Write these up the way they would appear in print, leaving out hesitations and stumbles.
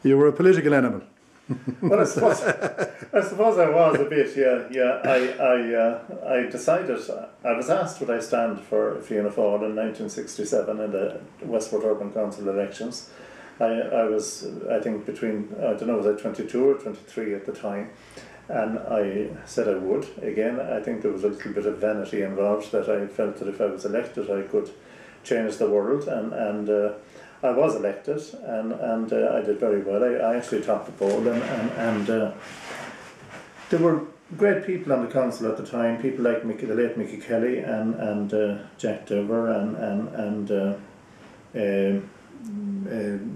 You were a political animal. Well, I suppose I was a bit. Yeah. I decided. I was asked would I stand for Fianna Fáil in 1967 in the Westport Urban Council elections. I was, I think, between, I don't know, was I 22 or 23 at the time, and I said I would. Again, I think there was a little bit of vanity involved, that I felt that if I was elected I could change the world, and I was elected, and I did very well. I actually topped the poll, and there were great people on the council at the time, people like the late Mickey Kelly and Jack Dever and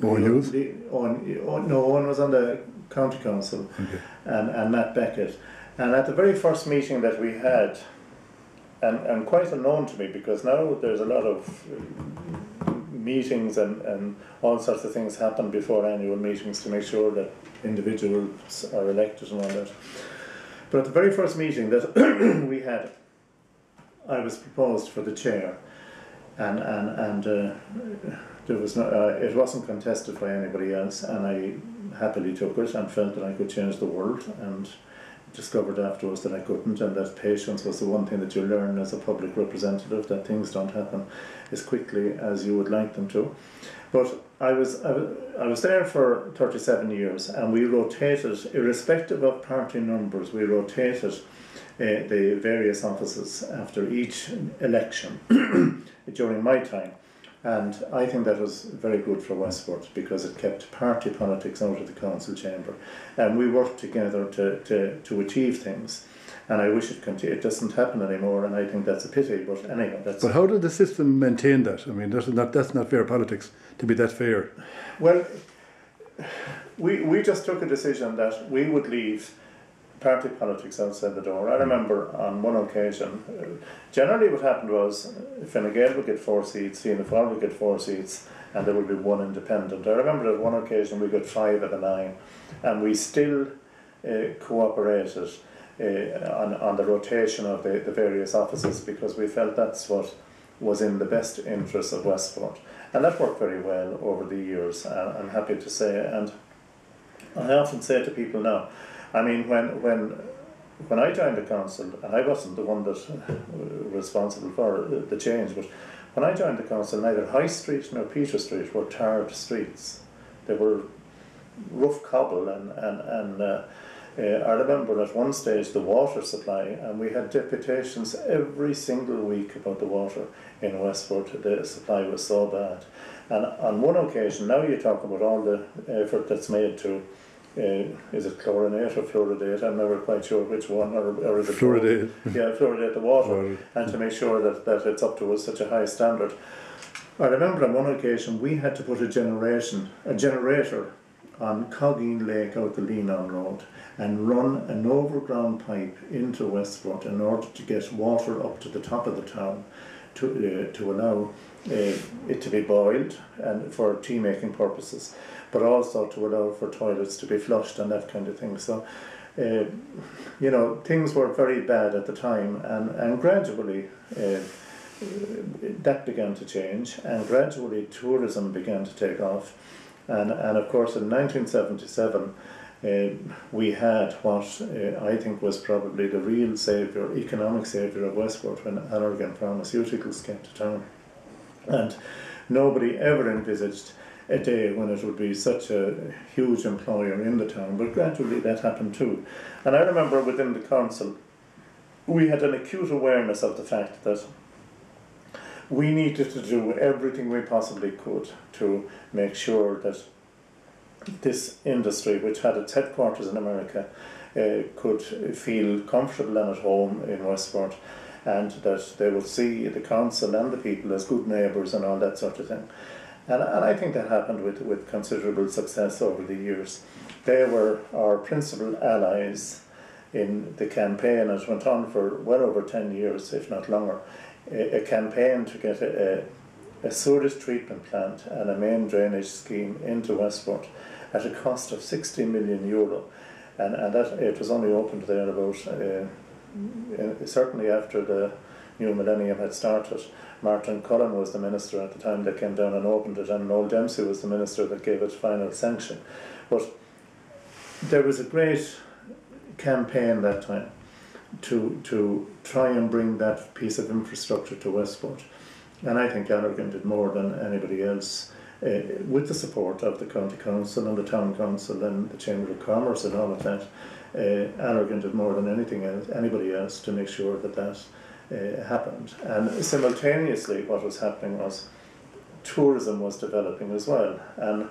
Owen Hughes? Owen was on the county council, okay. and Matt Beckett. And at the very first meeting that we had, and quite unknown to me, because now there's a lot of meetings and all sorts of things happen before annual meetings to make sure that individuals are elected and all that. But at the very first meeting that we had, I was proposed for the chair, and there was no, it wasn't contested by anybody else, and I happily took it and felt that I could change the world, and discovered afterwards that I couldn't, and that patience was the one thing that you learn as a public representative, that things don't happen as quickly as you would like them to. But I was there for 37 years, and we rotated, irrespective of party numbers, we rotated the various offices after each election during my time. And I think that was very good for Westport, because it kept party politics out of the council chamber, and we worked together to achieve things. And I wish it doesn't happen anymore, and I think that's a pity. But anyway, that's. But how did the system maintain that? I mean, that's not fair politics to be that fair. Well, we just took a decision that we would leave party politics outside the door. I remember on one occasion, generally what happened was Fine Gael would get 4 seats, Fianna Fáil would get 4 seats, and there would be one independent. I remember at one occasion we got 5 of the 9, and we still cooperated on the rotation of the various offices, because we felt that's what was in the best interest of Westport. And that worked very well over the years, I'm happy to say. And I often say to people now, I mean, when I joined the council, and I wasn't the one that was responsible for the change, but when I joined the council, neither High Street nor Peter Street were tarred streets. They were rough cobble, and I remember at one stage the water supply, and we had deputations every single week about the water in Westport. The supply was so bad. And on one occasion, now you talk about all the effort that's made to is it chlorinate or fluoridate? I'm never quite sure which one, or is it fluoridate? Yeah, fluoridate the water, and to make sure that it's up to such a high standard. I remember on one occasion we had to put a generator on Coggeen Lake out the Leenon Road, and run an overground pipe into Westport in order to get water up to the top of the town to allow it to be boiled and for tea making purposes, but also to allow for toilets to be flushed and that kind of thing. So, you know, things were very bad at the time, and gradually that began to change, and gradually tourism began to take off. And of course in 1977 we had what I think was probably the real saviour, economic saviour of Westport, when Allergan Pharmaceuticals came to town. And nobody ever envisaged a day when it would be such a huge employer in the town, but gradually that happened too. And I remember within the council we had an acute awareness of the fact that we needed to do everything we possibly could to make sure that this industry, which had its headquarters in America, could feel comfortable and at home in Westport, and that they would see the council and the people as good neighbours and all that sort of thing. And I think that happened with considerable success over the years. They were our principal allies in the campaign. It went on for well over 10 years, if not longer. A campaign to get a sewage treatment plant and a main drainage scheme into Westport at a cost of €60 million. And that it was only opened there about, certainly after the new millennium had started, Martin Cullen was the minister at the time that came down and opened it, and Noel Dempsey was the minister that gave it final sanction. But there was a great campaign that time to try and bring that piece of infrastructure to Westport. And I think Allergan did more than anybody else, with the support of the County Council and the Town Council and the Chamber of Commerce and all of that. Allergan did more than anybody else to make sure that happened. And simultaneously what was happening was tourism was developing as well. And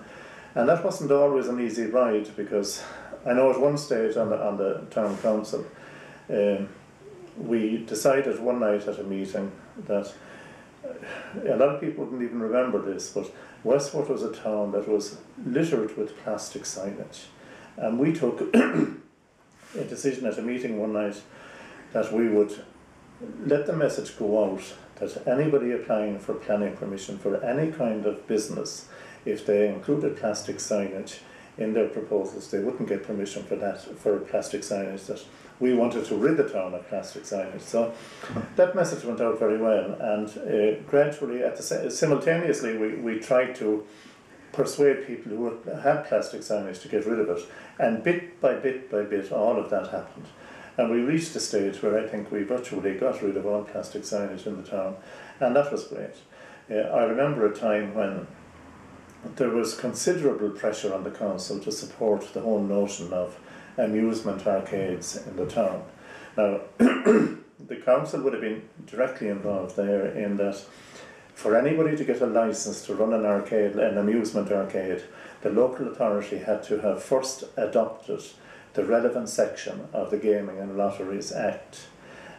that wasn't always an easy ride, because I know at one stage on the Town Council, we decided one night at a meeting that a lot of people wouldn't even remember this, but Westport was a town that was littered with plastic signage. And we took a decision at a meeting one night that we would let the message go out that anybody applying for planning permission for any kind of business, if they included plastic signage in their proposals, they wouldn't get permission for that, for plastic signage. That we wanted to rid the town of plastic signage. So that message went out very well, and gradually, simultaneously, we tried to persuade people who had plastic signage to get rid of it, and bit by bit, all of that happened. And we reached a stage where I think we virtually got rid of all plastic signage in the town, and that was great. I remember a time when there was considerable pressure on the council to support the whole notion of amusement arcades in the town. Now, the council would have been directly involved there in that for anybody to get a licence to run an amusement arcade, the local authority had to have first adopted the relevant section of the Gaming and Lotteries Act.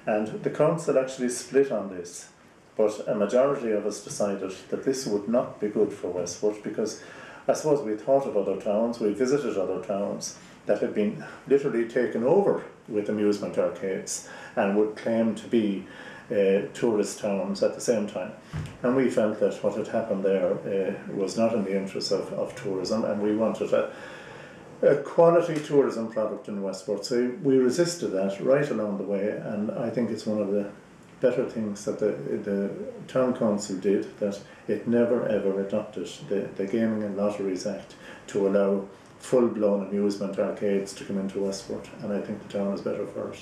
And the council actually split on this, but a majority of us decided that this would not be good for Westport, because I suppose we thought of other towns, we visited other towns that had been literally taken over with amusement arcades and would claim to be tourist towns at the same time. And we felt that what had happened there was not in the interests of tourism, and we wanted a quality tourism product in Westport. So we resisted that right along the way, and I think it's one of the better things that the Town Council did, that it never ever adopted the Gaming and Lotteries Act to allow full-blown amusement arcades to come into Westport, and I think the town is better for it.